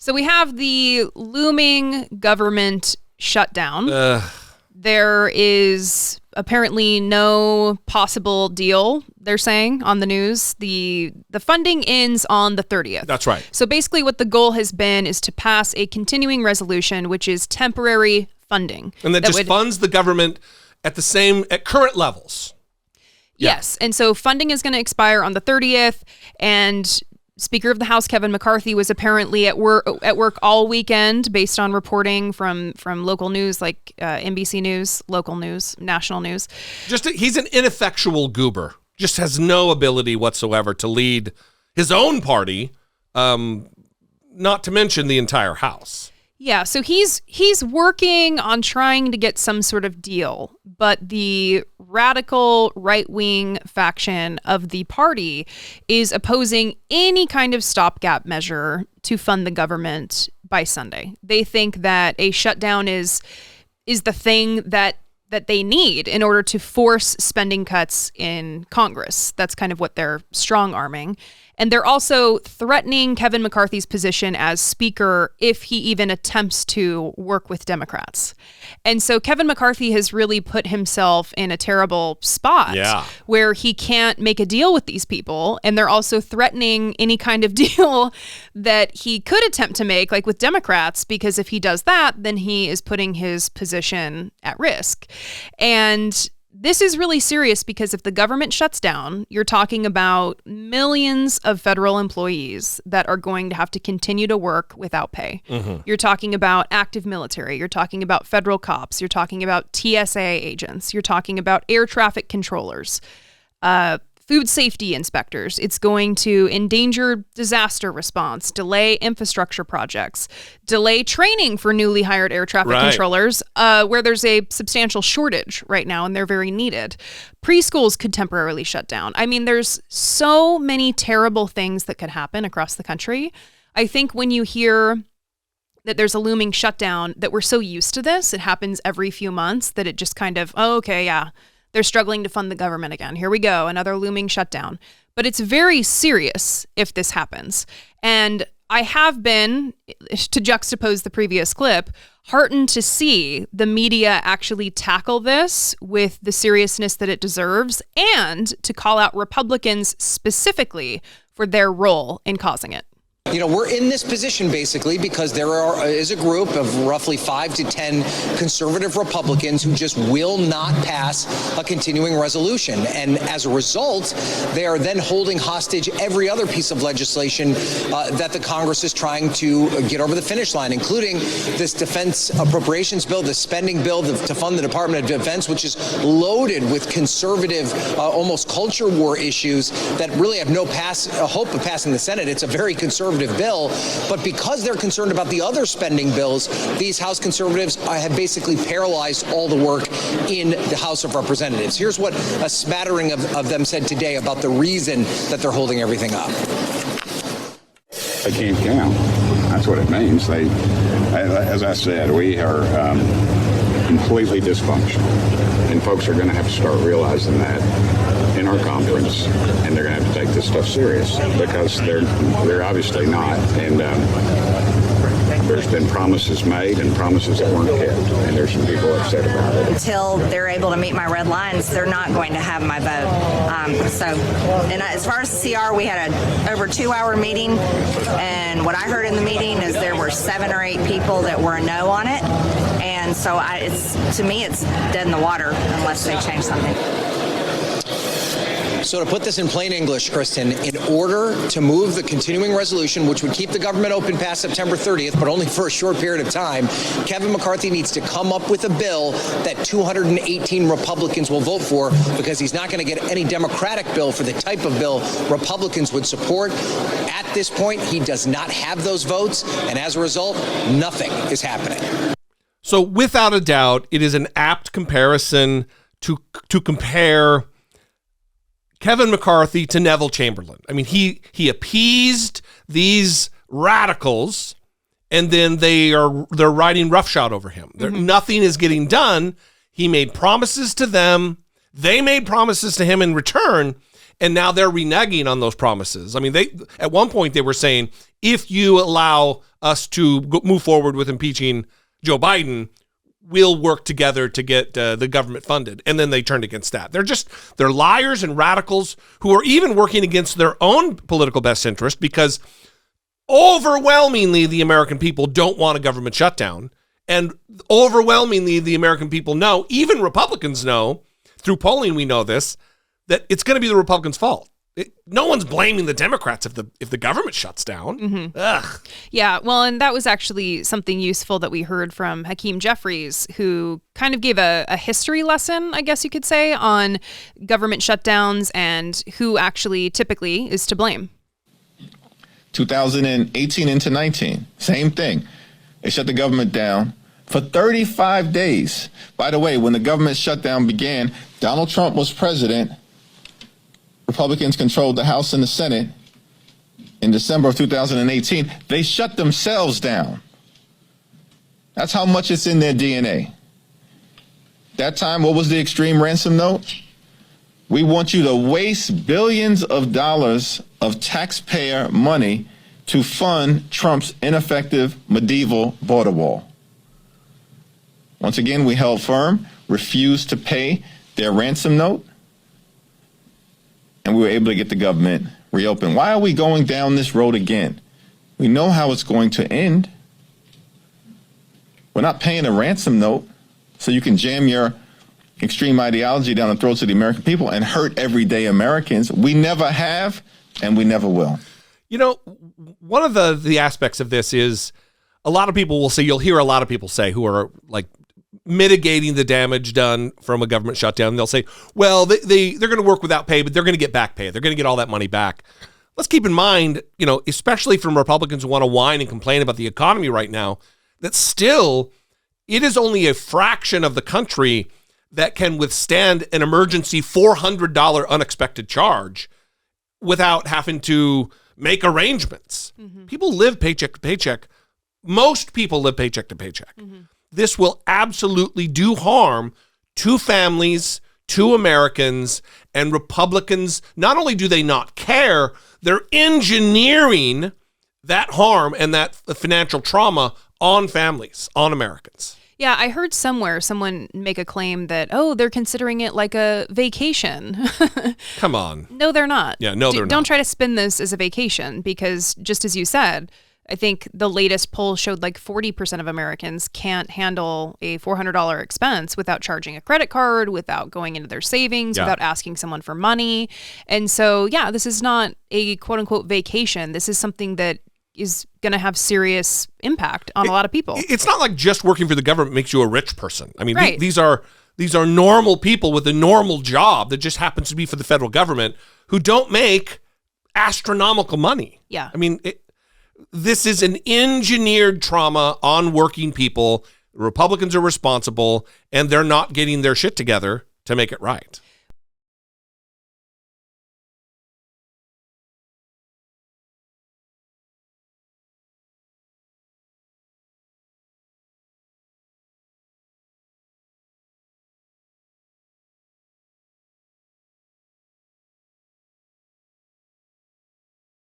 So we have the looming government shutdown. There is apparently no possible deal, they're saying on the news. The funding ends on the 30th. That's right. So basically what the goal has been is to pass a continuing resolution, which is temporary funding. And that just funds the government at current levels. Yes. And so funding is going to expire on the 30th, and Speaker of the House Kevin McCarthy was apparently at work all weekend, based on reporting from local news like NBC News, local news, national news. He's an ineffectual goober. Just has no ability whatsoever to lead his own party, not to mention the entire House. Yeah, so he's working on trying to get some sort of deal, but the radical right-wing faction of the party is opposing any kind of stopgap measure to fund the government by Sunday. They think that a shutdown is the thing that they need in order to force spending cuts in Congress. That's kind of what they're strong-arming. And they're also threatening Kevin McCarthy's position as Speaker if he even attempts to work with Democrats. And so Kevin McCarthy has really put himself in a terrible spot where he can't make a deal with these people. And they're also threatening any kind of deal that he could attempt to make, like with Democrats, because if he does that, then he is putting his position at risk. And this is really serious because if the government shuts down, you're talking about millions of federal employees that are going to have to continue to work without pay. Mm-hmm. You're talking about active military. You're talking about federal cops. You're talking about TSA agents. You're talking about air traffic controllers, food safety inspectors. It's going to endanger disaster response, delay infrastructure projects, delay training for newly hired air traffic controllers, where there's a substantial shortage right now and they're very needed. Preschools could temporarily shut down. I mean, there's so many terrible things that could happen across the country. I think when you hear that there's a looming shutdown, that we're so used to this, it happens every few months, that it just kind of, they're struggling to fund the government again. Here we go, another looming shutdown. But it's very serious if this happens. And I have been, to juxtapose the previous clip, heartened to see the media actually tackle this with the seriousness that it deserves, and to call out Republicans specifically for their role in causing it. You know, we're in this position basically because there is a group of roughly 5 to 10 conservative Republicans who just will not pass a continuing resolution. And as a result, they are then holding hostage every other piece of legislation that the Congress is trying to get over the finish line, including this defense appropriations bill, the spending bill to fund the Department of Defense, which is loaded with conservative, almost culture war issues that really have no hope of passing the Senate. It's a very conservative bill, but because they're concerned about the other spending bills, these House conservatives have basically paralyzed all the work in the House of Representatives. Here's what a smattering of them said today about the reason that they're holding everything up. They can't count. That's what it means. As I said, we are completely dysfunctional, and folks are going to have to start realizing that in our conference, and they're going to have to take this stuff serious because they're obviously not. And there's been promises made and promises that weren't kept, and there's some people upset about it. Until they're able to meet my red lines, they're not going to have my vote. As far as the CR, we had an over 2-hour meeting, and what I heard in the meeting is there were 7 or 8 people that were a no on it, and so to me it's dead in the water unless they change something. So to put this in plain English, Kristen, in order to move the continuing resolution, which would keep the government open past September 30th, but only for a short period of time, Kevin McCarthy needs to come up with a bill that 218 Republicans will vote for, because he's not going to get any Democratic bill for the type of bill Republicans would support. At this point, he does not have those votes, and as a result, nothing is happening. So without a doubt, it is an apt comparison to compare Kevin McCarthy to Neville Chamberlain. I mean, he appeased these radicals, and then they're riding roughshod over him. Mm-hmm. Nothing is getting done. He made promises to them. They made promises to him in return. And now they're reneging on those promises. I mean, at one point they were saying, if you allow us to move forward with impeaching Joe Biden, we'll work together to get the government funded. And then they turned against that. They're liars and radicals who are even working against their own political best interest, because overwhelmingly the American people don't want a government shutdown. And overwhelmingly the American people know, even Republicans know, through polling we know this, that it's going to be the Republicans' fault. No one's blaming the Democrats if the government shuts down. Mm-hmm. Ugh. Yeah, well, and that was actually something useful that we heard from Hakeem Jeffries, who kind of gave a history lesson, I guess you could say, on government shutdowns and who actually typically is to blame. 2018 into 19, same thing. They shut the government down for 35 days. By the way, when the government shutdown began, Donald Trump was president. Republicans controlled the House and the Senate. In December of 2018, they shut themselves down. That's how much it's in their DNA. That time, what was the extreme ransom note? We want you to waste billions of dollars of taxpayer money to fund Trump's ineffective medieval border wall. Once again, we held firm, refused to pay their ransom note, and we were able to get the government reopened. Why are we going down this road again? We know how it's going to end. We're not paying a ransom note so you can jam your extreme ideology down the throats of the American people and hurt everyday Americans. We never have, and we never will. You know, one of the aspects of this is a lot of people will say, you'll hear a lot of people say who are like mitigating the damage done from a government shutdown. They'll say, well, they're going to work without pay, but they're going to get back pay. They're going to get all that money back. Let's keep in mind, you know, especially from Republicans who want to whine and complain about the economy right now, that still it is only a fraction of the country that can withstand an emergency $400 unexpected charge without having to make arrangements. Mm-hmm. People live paycheck to paycheck. Most people live paycheck to paycheck. Mm-hmm. This will absolutely do harm to families, to Americans, and Republicans. Not only do they not care, they're engineering that harm and that financial trauma on families, on Americans. Yeah, I heard somewhere someone make a claim that, oh, they're considering it like a vacation. Come on. No, they're not. Yeah, no, they're not. Don't try to spin this as a vacation, because just as you said, I think the latest poll showed like 40% of Americans can't handle a $400 expense without charging a credit card, without going into their savings, without asking someone for money. And so, yeah, this is not a quote unquote vacation. This is something that is going to have serious impact on a lot of people. It's not like just working for the government makes you a rich person. I mean, right. These are normal people with a normal job that just happens to be for the federal government who don't make astronomical money. Yeah. I mean, this is an engineered trauma on working people. Republicans are responsible, and they're not getting their shit together to make it right.